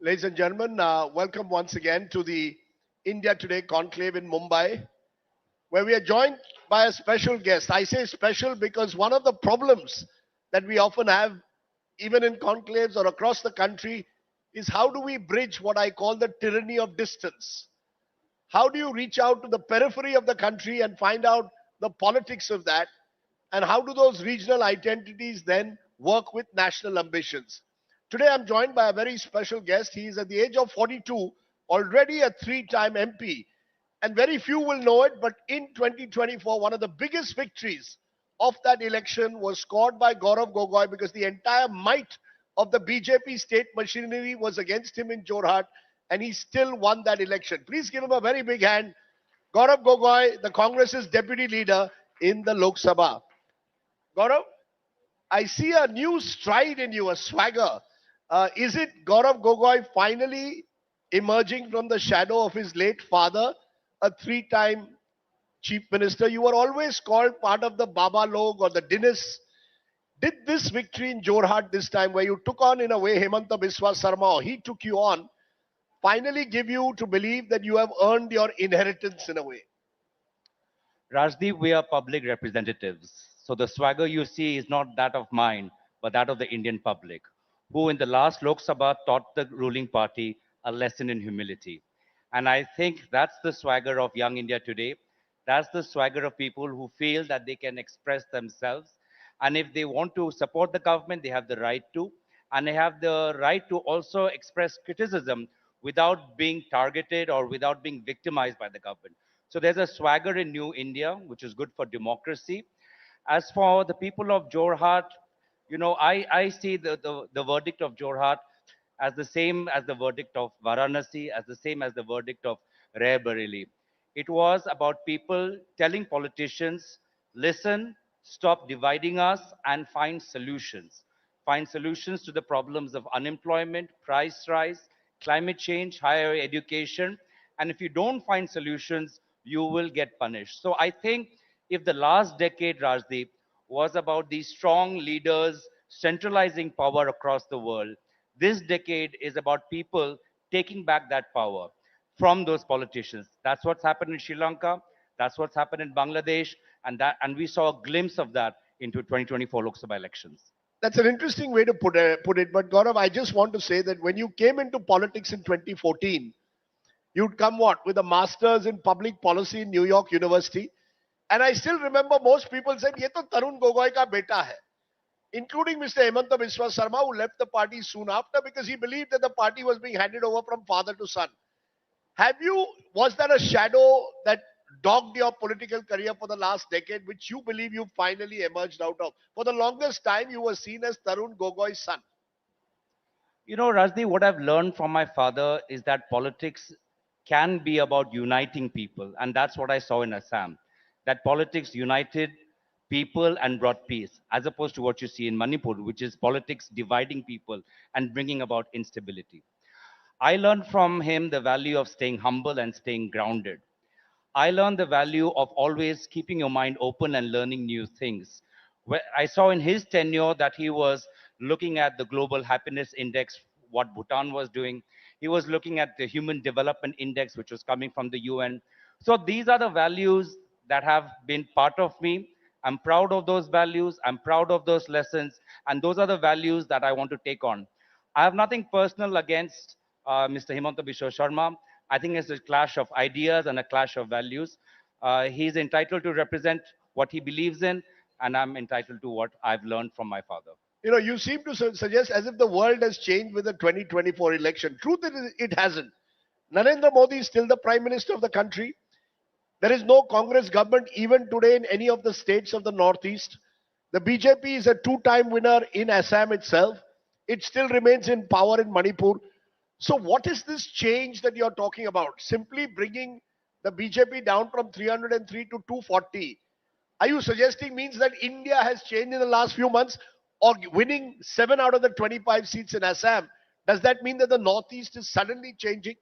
Ladies and gentlemen, welcome once again to the India Today Conclave in Mumbai, where we are joined by a special guest. I say special because one of the problems that we often have, even in conclaves or across the country, is how do we bridge what I call the tyranny of distance? How do you reach out to the periphery of the country and find out the politics of that? And how do those regional identities then work with national ambitions? Today, I'm joined by a very special guest. He is at the age of 42, already a three-time MP. And very few will know it, but in 2024, one of the biggest victories of that election was scored by Gaurav Gogoi because the entire might of the BJP state machinery was against him in Jorhat, and he still won that election. Please give him a very big hand. Gaurav Gogoi, the Congress's deputy leader in the Lok Sabha. Gaurav, I see a new stride in you, a swagger. Is it Gaurav Gogoi finally emerging from the shadow of his late father, a three-time chief minister? You were always called part of the Baba Log or the Dinis. Did this victory in Jorhat this time, where you took on in a way Hemanta Biswa Sarma, or he took you on, finally give you to believe that you have earned your inheritance in a way? Rajdeep, we are public representatives. So the swagger you see is not that of mine, but that of the Indian public, who in the last Lok Sabha taught the ruling party a lesson in humility. And I think that's the swagger of young India today. That's the swagger of people who feel that they can express themselves. And if they want to support the government, they have the right to. And they have the right to also express criticism without being targeted or without being victimized by the government. So there's a swagger in New India, which is good for democracy. As for the people of Jorhat, I see the verdict of Jorhat as the same as the verdict of Varanasi, as the same as the verdict of Raebareli. It was about people telling politicians, listen, stop dividing us, and find solutions. Find solutions to the problems of unemployment, price rise, climate change, higher education. And if you don't find solutions, you will get punished. So I think if the last decade, Rajdeep, was about these strong leaders centralizing power across the world, this decade is about people taking back that power from those politicians. That's what's happened in Sri Lanka. That's what's happened in Bangladesh, and we saw a glimpse of that into 2024 Lok Sabha elections. That's an interesting way to put it. But Gaurav, I just want to say that when you came into politics in 2014, you'd come what? With a master's in public policy in New York University. And I still remember most people said, ye to Tarun Gogoi ka beta hai, including Mr. Hemanta Biswa Sarma, who left the party soon after because he believed that the party was being handed over from father to son. Was that a shadow that dogged your political career for the last decade, which you believe you finally emerged out of? For the longest time, you were seen as Tarun Gogoi's son. Rajdi, what I've learned from my father is that politics can be about uniting people. And that's what I saw in Assam. That politics united people and brought peace, as opposed to what you see in Manipur, which is politics dividing people and bringing about instability. I learned from him the value of staying humble and staying grounded. I learned the value of always keeping your mind open and learning new things. I saw in his tenure that he was looking at the Global Happiness Index, what Bhutan was doing. He was looking at the Human Development Index, which was coming from the UN. So these are the values that have been part of me. I'm proud of those values. I'm proud of those lessons. And those are the values that I want to take on. I have nothing personal against Mr. Himanta Biswa Sharma. I think it's a clash of ideas and a clash of values. He's entitled to represent what he believes in, and I'm entitled to what I've learned from my father. You seem to suggest as if the world has changed with the 2024 election. Truth is, it hasn't. Narendra Modi is still the prime minister of the country. There is no Congress government even today in any of the states of the Northeast. The BJP is a two-time winner in Assam itself. It still remains in power in Manipur. So what is this change that you're talking about? Simply bringing the BJP down from 303 to 240. Are you suggesting means that India has changed in the last few months, or winning 7 out of the 25 seats in Assam? Does that mean that the Northeast is suddenly changing?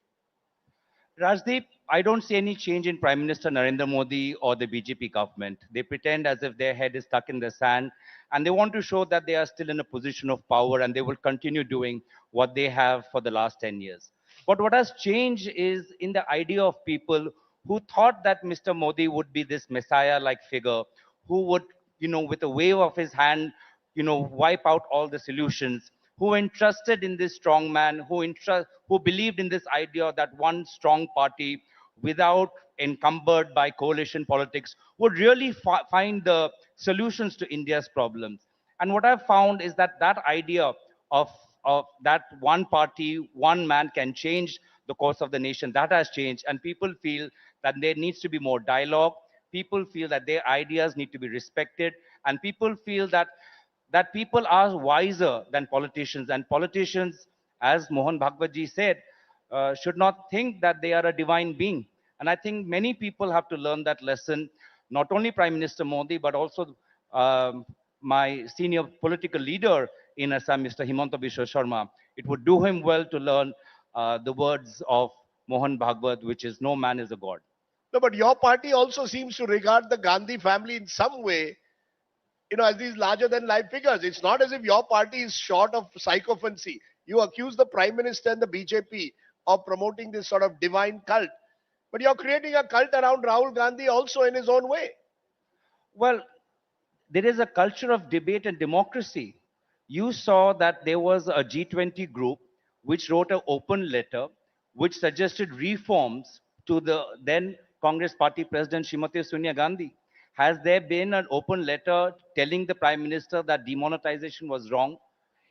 Rajdeep, I don't see any change in Prime Minister Narendra Modi or the BJP government. They pretend as if their head is stuck in the sand and they want to show that they are still in a position of power and they will continue doing what they have for the last 10 years. But what has changed is in the idea of people who thought that Mr. Modi would be this messiah like figure who would, with a wave of his hand, wipe out all the solutions, who entrusted in this strong man, who believed in this idea that one strong party without encumbered by coalition politics would really find the solutions to India's problems. And what I've found is that that idea of, of that one party, one man can change the course of the nation, that has changed. And people feel that there needs to be more dialogue. People feel that their ideas need to be respected. And people feel that people are wiser than politicians. And politicians, as Mohan Bhagwatji said, should not think that they are a divine being. And I think many people have to learn that lesson, not only Prime Minister Modi, but also my senior political leader in Assam, Mr. Himanta Biswa Sharma. It would do him well to learn the words of Mohan Bhagwat, which is no man is a god. No, but your party also seems to regard the Gandhi family in some way, as these larger than life figures. It's not as if your party is short of sycophancy. You accuse the Prime Minister and the BJP of promoting this sort of divine cult. But you're creating a cult around Rahul Gandhi also in his own way. Well, there is a culture of debate and democracy. You saw that there was a G20 group which wrote an open letter which suggested reforms to the then Congress Party President Srimati Sonia Gandhi. Has there been an open letter telling the Prime Minister that demonetization was wrong?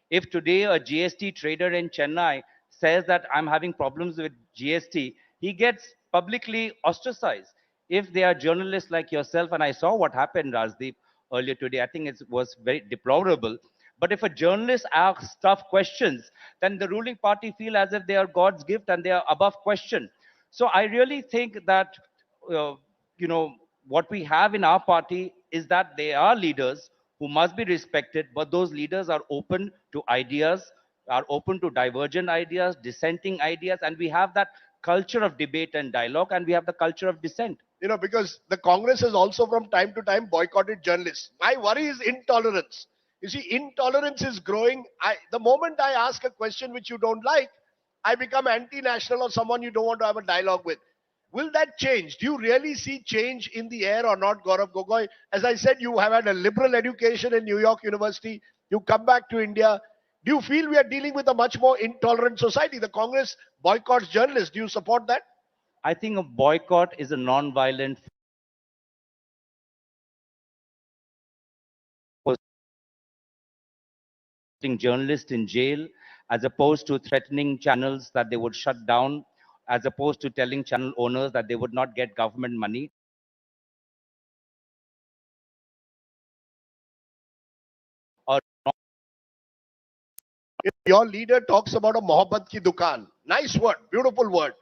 If today a GST trader in Chennai says that I'm having problems with GST, he gets publicly ostracized. If they are journalists like yourself, and I saw what happened, Rajdeep, earlier today, I think it was very deplorable. But if a journalist asks tough questions, then the ruling party feel as if they are God's gift and they are above question. So I really think that, uh, you know, what we have in our party is that they are leaders who must be respected, but those leaders are open to ideas, are open to divergent ideas, dissenting ideas, and we have that culture of debate and dialogue, and we have the culture of dissent. Because the Congress has also from time to time boycotted journalists. My worry is intolerance. You see, intolerance is growing. The moment I ask a question which you don't like, I become anti-national or someone you don't want to have a dialogue with. Will that change? Do you really see change in the air or not, Gaurav Gogoi? As I said, you have had a liberal education in New York University. You come back to India. Do you feel we are dealing with a much more intolerant society? The Congress boycotts journalists. Do you support that? I think a boycott is a non-violent putting journalists in jail, as opposed to threatening channels that they would shut down, as opposed to telling channel owners that they would not get government money. Or Your leader talks about a mohabbat ki dukan. Nice word, beautiful word.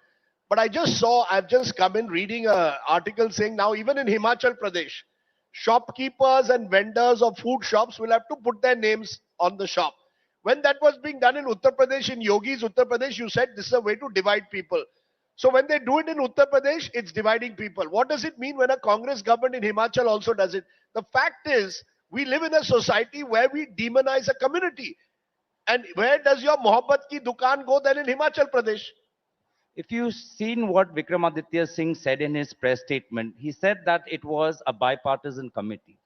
But I've just come in reading an article saying now even in Himachal Pradesh, shopkeepers and vendors of food shops will have to put their names on the shop. When that was being done in Uttar Pradesh, in Yogi's Uttar Pradesh, you said this is a way to divide people. So when they do it in Uttar Pradesh, it's dividing people. What does it mean when a Congress government in Himachal also does it? The fact is, we live in a society where we demonize a community. And where does your Mohabbat ki dukan go then in Himachal Pradesh? if you've seen what Vikramaditya Singh said in his press statement, he said that it was a bipartisan committee.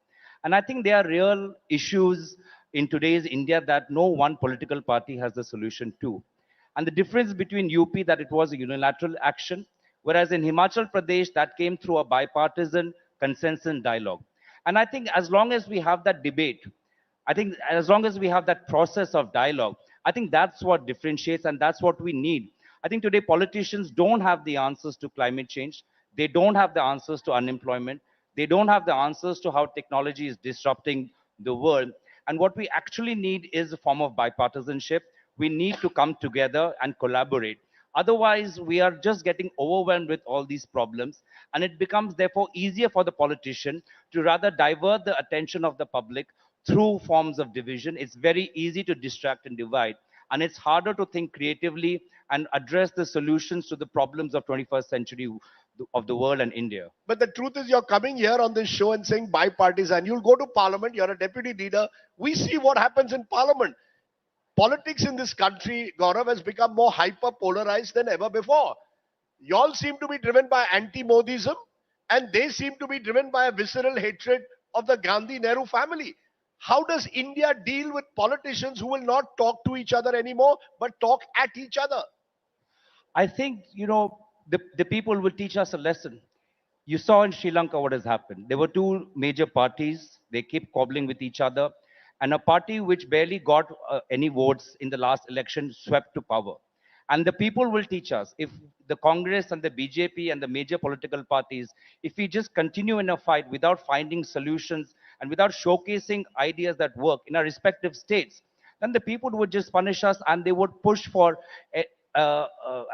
And I think there are real issues in today's India that no one political party has the solution to. And the difference between UP that it was a unilateral action, whereas in Himachal Pradesh that came through a bipartisan consensus dialogue. And I think as long as we have that debate, I think as long as we have that process of dialogue, I think that's what differentiates and that's what we need. I think today politicians don't have the answers to climate change. They don't have the answers to unemployment. They don't have the answers to how technology is disrupting the world. And what we actually need is a form of bipartisanship. We need to come together and collaborate. Otherwise, we are just getting overwhelmed with all these problems. And it becomes, therefore, easier for the politician to rather divert the attention of the public through forms of division. It's very easy to distract and divide. and it's harder to think creatively and address the solutions to the problems of 21st century of the world and India. But the truth is, you're coming here on this show and saying bipartisan. You'll go to parliament, you're a deputy leader. We see what happens in parliament. Politics in this country, Gaurav, has become more hyper polarized than ever before. Y'all seem to be driven by anti Modism, and they seem to be driven by a visceral hatred of the Gandhi Nehru family. How does India deal with politicians who will not talk to each other anymore, but talk at each other? I think, the people will teach us a lesson. You saw in Sri Lanka what has happened. There were two major parties. They keep cobbling with each other. And a party which barely got any votes in the last election swept to power. And the people will teach us if the Congress and the BJP and the major political parties, if we just continue in a fight without finding solutions and without showcasing ideas that work in our respective states, then the people would just punish us and they would push for, I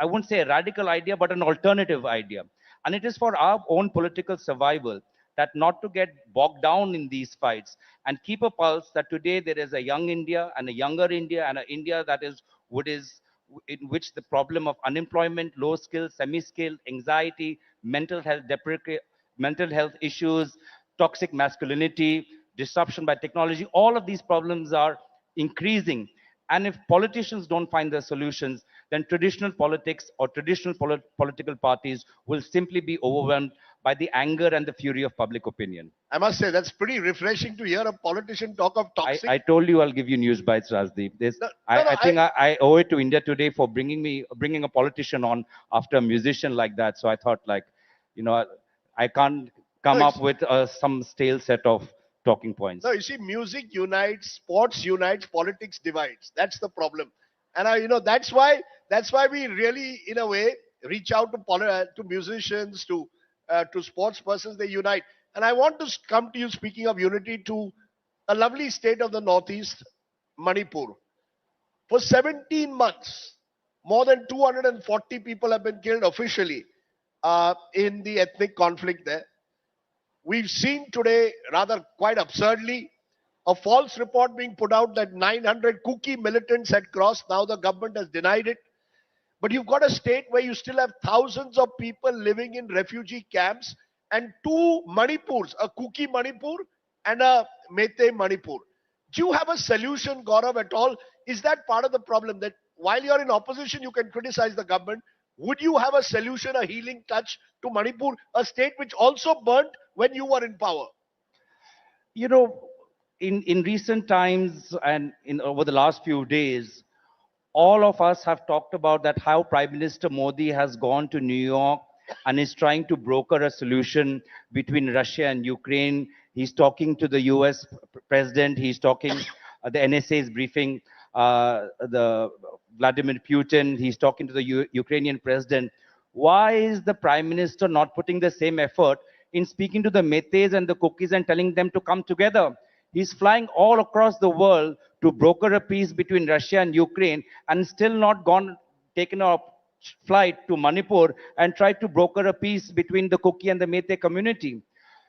wouldn't say a radical idea, but an alternative idea. And it is for our own political survival that not to get bogged down in these fights and keep a pulse that today there is a young India and a younger India and an India that is what is in which the problem of unemployment, low skills, semi-skilled, anxiety, mental health issues, toxic masculinity, disruption by technology, all of these problems are increasing. And if politicians don't find the solutions, then traditional politics or traditional political parties will simply be overwhelmed by the anger and the fury of public opinion. I must say, that's pretty refreshing to hear a politician talk of toxic. I told you I'll give you news bites, Rajdeep. No, no, no, I think I owe it to India Today for bringing a politician on after a musician like that. So I thought, like, you know, I can't come no, up with some stale set of talking points. no, you see, music unites, sports unites, politics divides. That's the problem. And that's why we really, in a way, reach out to to musicians, to sports persons. They unite. And I want to come to you, speaking of unity, to a lovely state of the northeast, Manipur. For 17 months, more than 240 people have been killed officially in the ethnic conflict there. We've seen today, rather quite absurdly, a false report being put out that 900 Kuki militants had crossed. Now the government has denied it. But you've got a state where you still have thousands of people living in refugee camps and two Manipurs, a Kuki Manipur and a Mete Manipur. Do you have a solution, Gaurav, at all? Is that part of the problem that while you're in opposition, you can criticize the government? Would you have a solution, a healing touch to Manipur, a state which also burnt when you were in power? You know, in recent times and in over the last few days, all of us have talked about that how Prime Minister Modi has gone to New York and is trying to broker a solution between Russia and Ukraine. He's talking to the US president. He's talking, the NSA is briefing the Vladimir Putin. He's talking to the Ukrainian president. Why is the Prime Minister not putting the same effort in speaking to the Metes and the Kukis and telling them to come together? He's flying all across the world to broker a peace between Russia and Ukraine and still not taken a flight to Manipur and tried to broker a peace between the Kuki and the Mete community.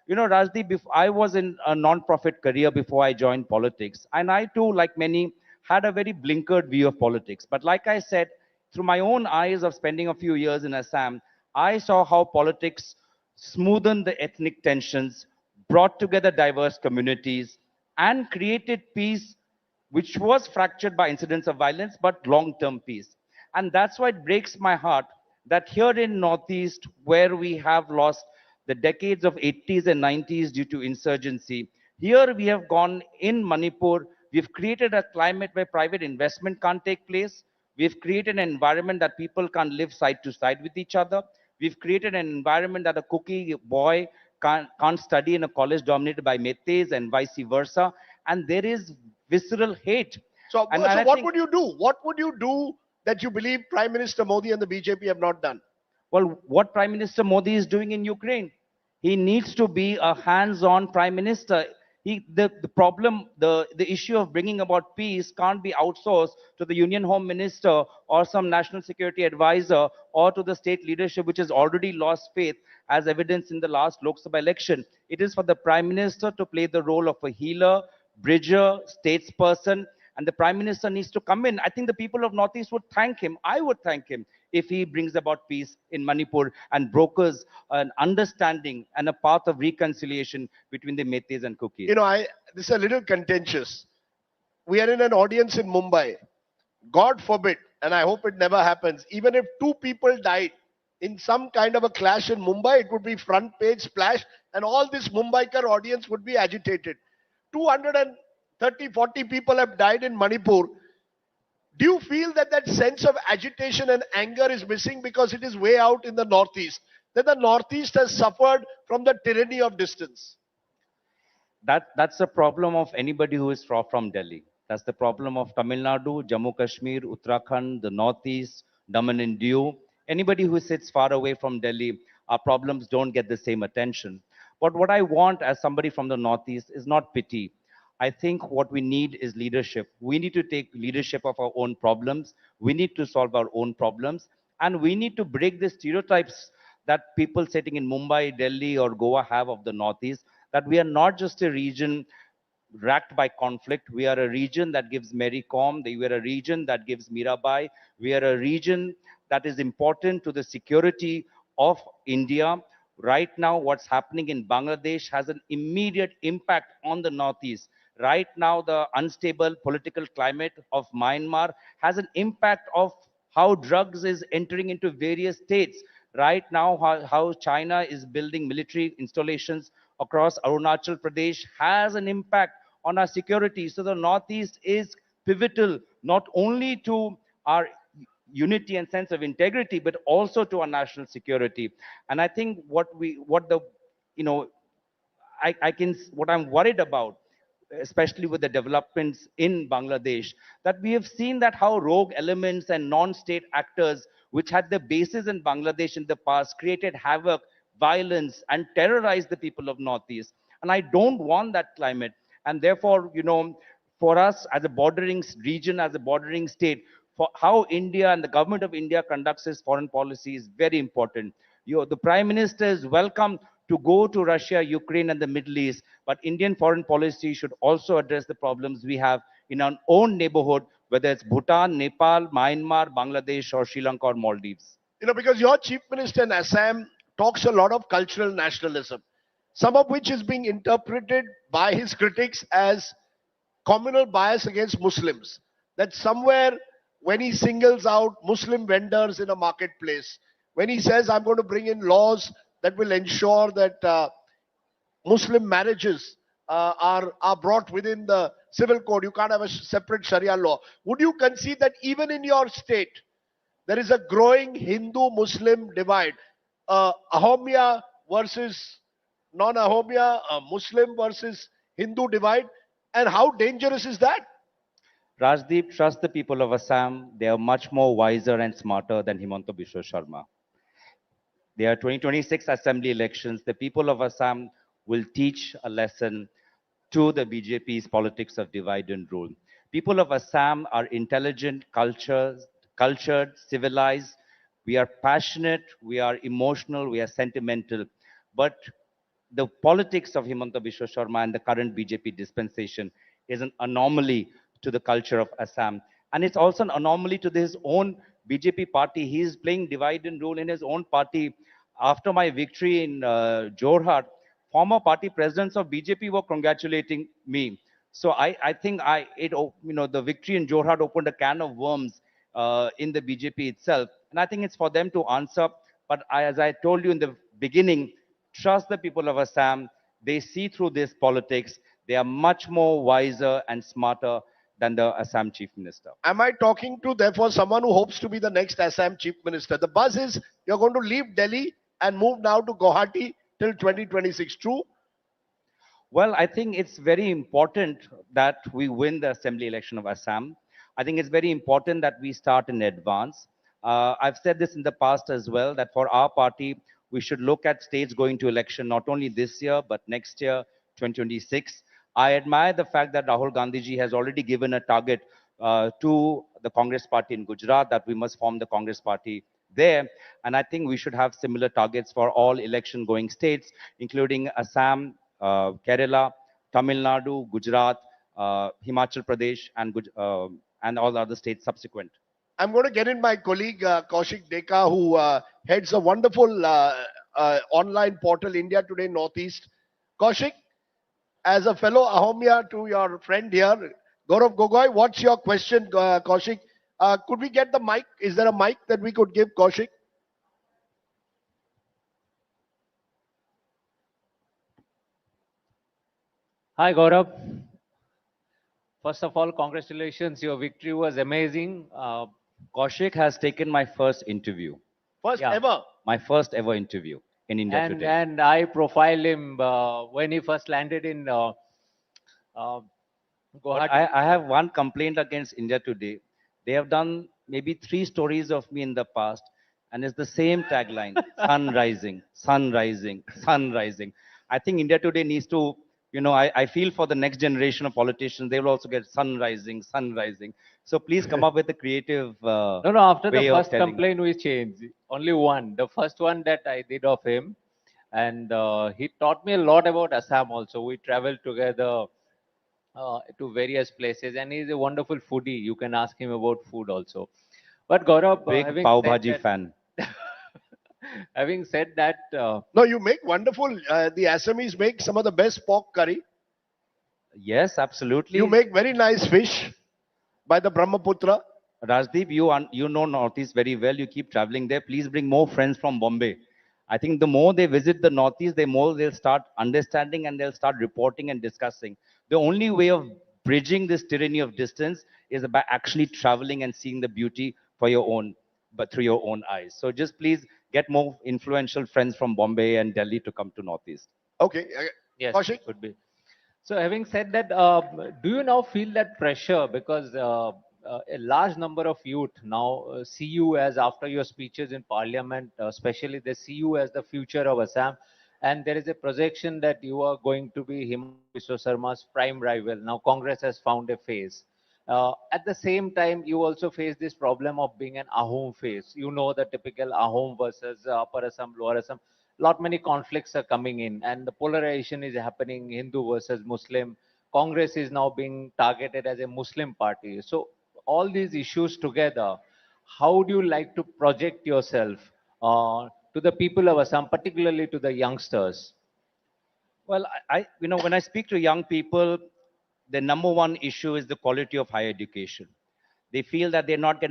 You know, Rajdeep, I was in a non-profit career before I joined politics. And I too, like many, had a very blinkered view of politics. But like I said, through my own eyes of spending a few years in Assam, I saw how politics smoothened the ethnic tensions, brought together diverse communities, and created peace which was fractured by incidents of violence, but long-term peace. And that's why it breaks my heart that here in Northeast, where we have lost the decades of 80s and 90s due to insurgency, here we have gone in Manipur, we've created a climate where private investment can't take place. We've created an environment that people can't live side to side with each other. We've created an environment that a cookie boy can't study in a college dominated by Metes and vice versa. And there is visceral hate. So, And so I what think, would you do? What would you do that you believe Prime Minister Modi and the BJP have not done? well, what Prime Minister Modi is doing in Ukraine, he needs to be a hands-on Prime Minister. The problem, the issue of bringing about peace can't be outsourced to the Union Home Minister or some national security advisor or to the state leadership, which has already lost faith, as evidenced in the last Lok Sabha election. It is for the Prime Minister to play the role of a healer, bridger, statesperson, and the Prime Minister needs to come in. I think the people of Northeast would thank him. I would thank him if he brings about peace in Manipur and brokers an understanding and a path of reconciliation between the Meiteis and Kukis. This is a little contentious. We are in an audience in Mumbai. God forbid, and I hope it never happens, even if two people died in some kind of a clash in Mumbai, it would be front page splash, and all this Mumbaikar audience would be agitated. 230, 40 people have died in Manipur. Do you feel that that sense of agitation and anger is missing because it is way out in the Northeast? That the Northeast has suffered from the tyranny of distance? That's the problem of anybody who is from Delhi. That's the problem of Tamil Nadu, Jammu Kashmir, Uttarakhand, the Northeast, Daman and Diu. Anybody who sits far away from Delhi, our problems don't get the same attention. But what I want as somebody from the Northeast is not pity. I think what we need is leadership. We need to take leadership of our own problems. We need to solve our own problems. And we need to break the stereotypes that people sitting in Mumbai, Delhi, or Goa have of the Northeast, that we are not just a region racked by conflict. We are a region that gives Mary Kom. We are a region that gives Mirabai. We are a region that is important to the security of India. Right now, what's happening in Bangladesh has an immediate impact on the Northeast. Right now, the unstable political climate of Myanmar has an impact of how drugs is entering into various states. Right now, how China is building military installations across Arunachal Pradesh has an impact on our security. So the Northeast is pivotal not only to our unity and sense of integrity, but also to our national security. And I think you know, what I'm worried about, especially with the developments in Bangladesh, that we have seen that how rogue elements and non-state actors, which had their bases in Bangladesh in the past, created havoc, violence, and terrorized the people of Northeast. And I don't want that climate. And therefore, for us as a bordering region, as a bordering state, for how India and the government of India conducts its foreign policy is very important. The Prime Minister is welcome to go to Russia, Ukraine, and the Middle East, but Indian foreign policy should also address the problems we have in our own neighborhood, whether it's Bhutan, Nepal, Myanmar, Bangladesh, or Sri Lanka or Maldives. Because your chief minister in Assam talks a lot of cultural nationalism, some of which is being interpreted by his critics as communal bias against Muslims. That somewhere when he singles out Muslim vendors in a marketplace, when he says, I'm going to bring in laws that will ensure that Muslim marriages are brought within the civil code, you can't have a separate Sharia law. Would you concede that even in your state, there is a growing Hindu-Muslim divide? Ahomya versus non-Ahomya, Muslim versus Hindu divide. And how dangerous is that? Rajdeep, trust the people of Assam. They are much more wiser and smarter than Himanta Biswa Sharma. There are 2026 assembly elections. The people of Assam will teach a lesson to the BJP's politics of divide and rule. People of Assam are intelligent, cultured, civilized. We are passionate, we are emotional, we are sentimental. But the politics of Himanta Biswa Sharma and the current BJP dispensation is an anomaly to the culture of Assam. And it's also an anomaly to his own BJP party. He is playing divide and rule in his own party. After my victory in Jorhat, former party presidents of BJP were congratulating me. So I think the victory in Jorhat opened a can of worms in the BJP itself. And I think it's for them to answer. But as I told you in the beginning, trust the people of Assam. They see through this politics. They are much more wiser and smarter than the Assam chief minister. Am I talking to, therefore, someone who hopes to be the next Assam chief minister? The buzz is you're going to leave Delhi and move now to Guwahati till 2026. True? Well, I think it's very important that we win the assembly election of Assam. I think it's very important that we start in advance. I've said this in the past as well, that for our party, we should look at states going to election not only this year, but next year, 2026. I admire the fact that Rahul Gandhi ji has already given a target to the Congress party in Gujarat that we must form the Congress party there. And I think we should have similar targets for all election going states, including Assam, Kerala, Tamil Nadu, Gujarat, Himachal Pradesh, and all other states subsequent. I'm going to get in my colleague Kaushik Deka, who heads a wonderful online portal, India Today Northeast. Kaushik, as a fellow Ahomia to your friend here, Gaurav Gogoi, what's your question, Kaushik? Could we get the mic? Is there a mic that we could give Kaushik? Hi, Gaurav. First of all, congratulations. Your victory was amazing. Kaushik has taken my first interview, First Yeah, ever. my first ever interview in India and Today. and I profiled him when he first landed in uh, But Guwahati. I have one complaint against India Today. They have done maybe three stories of me in the past, and it's the same tagline: sun rising, sun rising, sun rising. I think India Today needs to, I feel for the next generation of politicians, they will also get sun rising, sun rising. So please come up with a creative No, no. After the way of first telling. complaint, we changed. Only one. The first one that I did of him, and he taught me a lot about Assam. Also, we traveled together to various places, and he's a wonderful foodie. You can ask him about food also. But Gaurav, Big having pav said bhaji that, fan. having said that, No, you make wonderful. The Assamese make some of the best pork curry. Yes, You absolutely. make very nice fish by the Brahmaputra. Rajdeep, you know Northeast very well. You keep traveling there. Please bring more friends from Bombay. I think the more they visit the Northeast, the more they'll start understanding and they'll start reporting and discussing. The only way of bridging this tyranny of distance is by actually traveling and seeing the beauty for your own, but through your own eyes. So just please get more influential friends from Bombay and Delhi to come to Northeast. Okay, yes, Kaushik. it could be. So, having said that, do you now feel that pressure because a large number of youth now see you as after your speeches in Parliament, especially they see you as the future of Assam, and there is a projection that you are going to be Himanta Biswa Sarma's prime rival. Now, Congress has found a face. At the same time, you also face this problem of being an Ahom face. You know the typical Ahom versus Upper Assam, Lower Assam. Lot many conflicts are coming in, and the polarization is happening: Hindu versus Muslim. Congress is now being targeted as a Muslim party. So all these issues together, how do you like to project yourself to the people of Assam, particularly to the youngsters? Well, when I speak to young people, the number one issue is the quality of higher education. They feel that they're not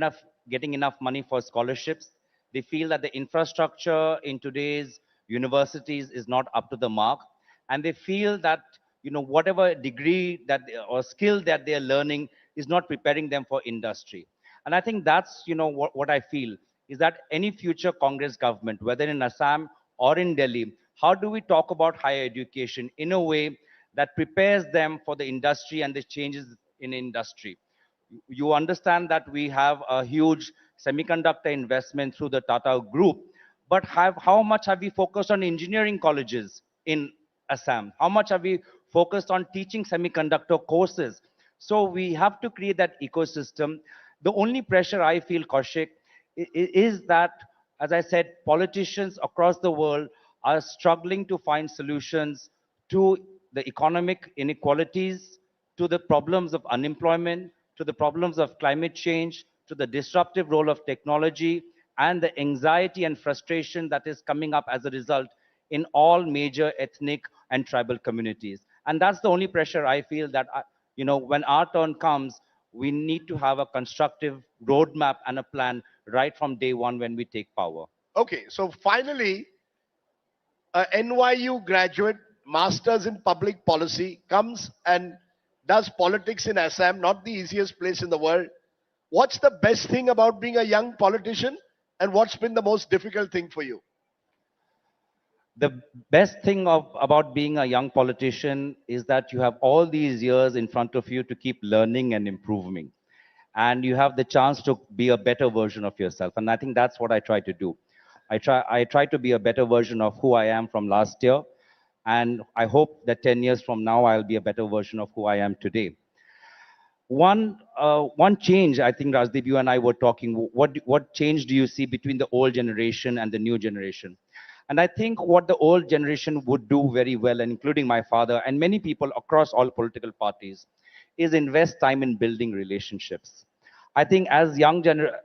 getting enough money for scholarships. They feel that the infrastructure in today's universities is not up to the mark. And they feel that, whatever degree or skill that they're learning is not preparing them for industry. And I think that's, what I feel is that any future Congress government, whether in Assam or in Delhi, how do we talk about higher education in a way that prepares them for the industry and the changes in industry? You understand that we have a huge semiconductor investment through the Tata Group, but how much have we focused on engineering colleges in Assam? How much have we focused on teaching semiconductor courses? So we have to create that ecosystem. The only pressure I feel, Kaushik, is that, as I said, politicians across the world are struggling to find solutions to the economic inequalities, to the problems of unemployment, to the problems of climate change, to the disruptive role of technology, and the anxiety and frustration that is coming up as a result in all major ethnic and tribal communities. And that's the only pressure I feel that, when our turn comes, we need to have a constructive roadmap and a plan right from day one when we take power. Okay, so finally, a NYU graduate, masters in public policy, comes and does politics in Assam, not the easiest place in the world. What's the best thing about being a young politician, and what's been the most difficult thing for you? The best thing about being a young politician is that you have all these years in front of you to keep learning and improving. And you have the chance to be a better version of yourself. And I think that's what I try to do. I try to be a better version of who I am from last year. And I hope that 10 years from now, I'll be a better version of who I am today. One change, I think, Rajdeep, you and I were talking. What change do you see between the old generation and the new generation? And I think what the old generation would do very well, and including my father and many people across all political parties, is invest time in building relationships. I think as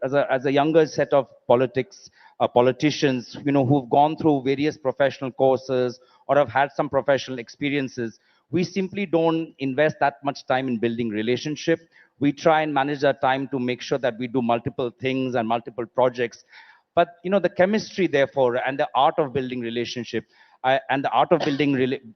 as a younger set of politicians, who've gone through various professional courses or have had some professional experiences, we simply don't invest that much time in building relationship. We try and manage our time to make sure that we do multiple things and multiple projects. But the chemistry, therefore, and the art of building relationship, and the art of building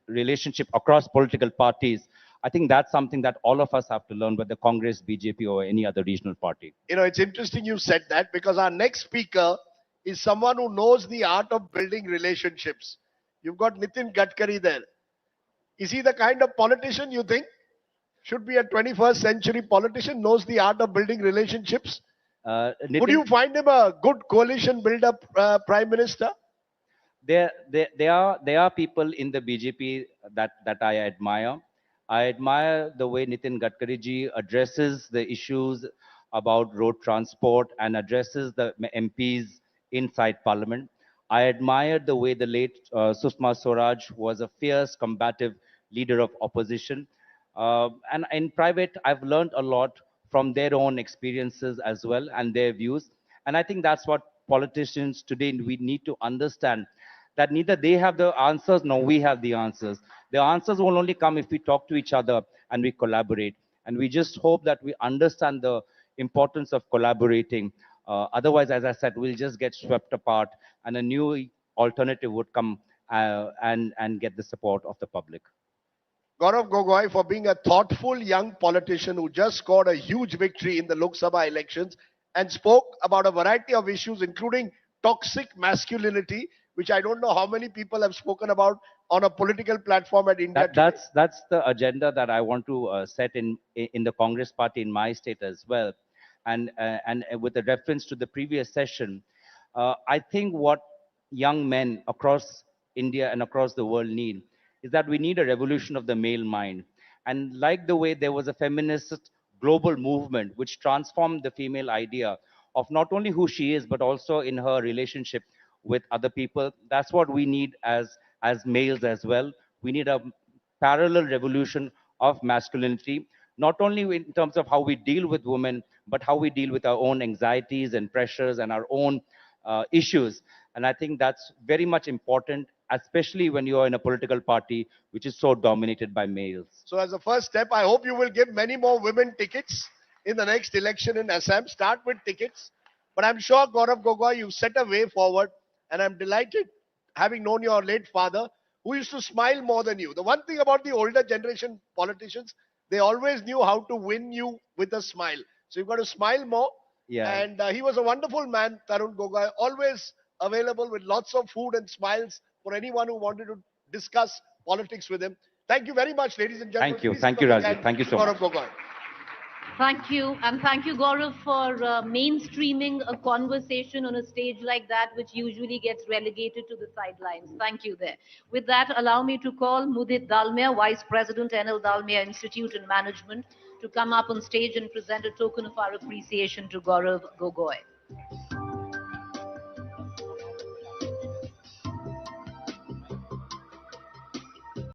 relationship across political parties, I think that's something that all of us have to learn, whether Congress, BJP, or any other regional party. It's interesting you said that because our next speaker is someone who knows the art of building relationships. You've got Nitin Gadkari there. Is he the kind of politician you think should be a 21st century politician, knows the art of building relationships? Would you find him a good coalition builder, Prime Minister? There are people in the BJP that I admire. I admire the way Nitin Gadkari ji addresses the issues about road transport and addresses the MPs inside Parliament. I admired the way the late Sushma Swaraj was a fierce, combative leader of opposition. And in private, I've learned a lot from their own experiences as well and their views. And I think that's what politicians today we need to understand, that neither they have the answers nor we have the answers. The answers will only come if we talk to each other and we collaborate. And we just hope that we understand the importance of collaborating. Otherwise, as I said, we'll just get swept apart and a new alternative would come and get the support of the public. Gaurav Gogoi, for being a thoughtful young politician who just scored a huge victory in the Lok Sabha elections and spoke about a variety of issues, including toxic masculinity, which I don't know how many people have spoken about on a political platform at India. That's the agenda that I want to set in the Congress party in my state as well. And with a reference to the previous session, I think what young men across India and across the world need is that we need a revolution of the male mind. And like the way there was a feminist global movement which transformed the female idea of not only who she is, but also in her relationship with other people, that's what we need as males as well. We need a parallel revolution of masculinity, not only in terms of how we deal with women, but how we deal with our own anxieties and pressures and our own issues. And I think that's very much important, especially when you are in a political party which is so dominated by males. So as a first step, I hope you will give many more women tickets in the next election in Assam. Start with tickets. But I'm sure, Gaurav Gogoi, you've set a way forward. And I'm delighted, having known your late father, who used to smile more than you. The one thing about the older generation politicians, they always knew how to win you with a smile. So you've got to smile more. Yeah. And he was a wonderful man, Tarun Gogoi, always available with lots of food and smiles for anyone who wanted to discuss politics with him. Thank you very much, ladies and gentlemen. Thank you, Rajiv. Thank you so much. Gaurav Gogoi. Thank you. And thank you, Gaurav, for mainstreaming a conversation on a stage like that, which usually gets relegated to the sidelines. Thank you there. With that, allow me to call Mudit Dalmia, Vice President, NL Dalmia Institute and Management, to come up on stage and present a token of our appreciation to Gaurav Gogoi.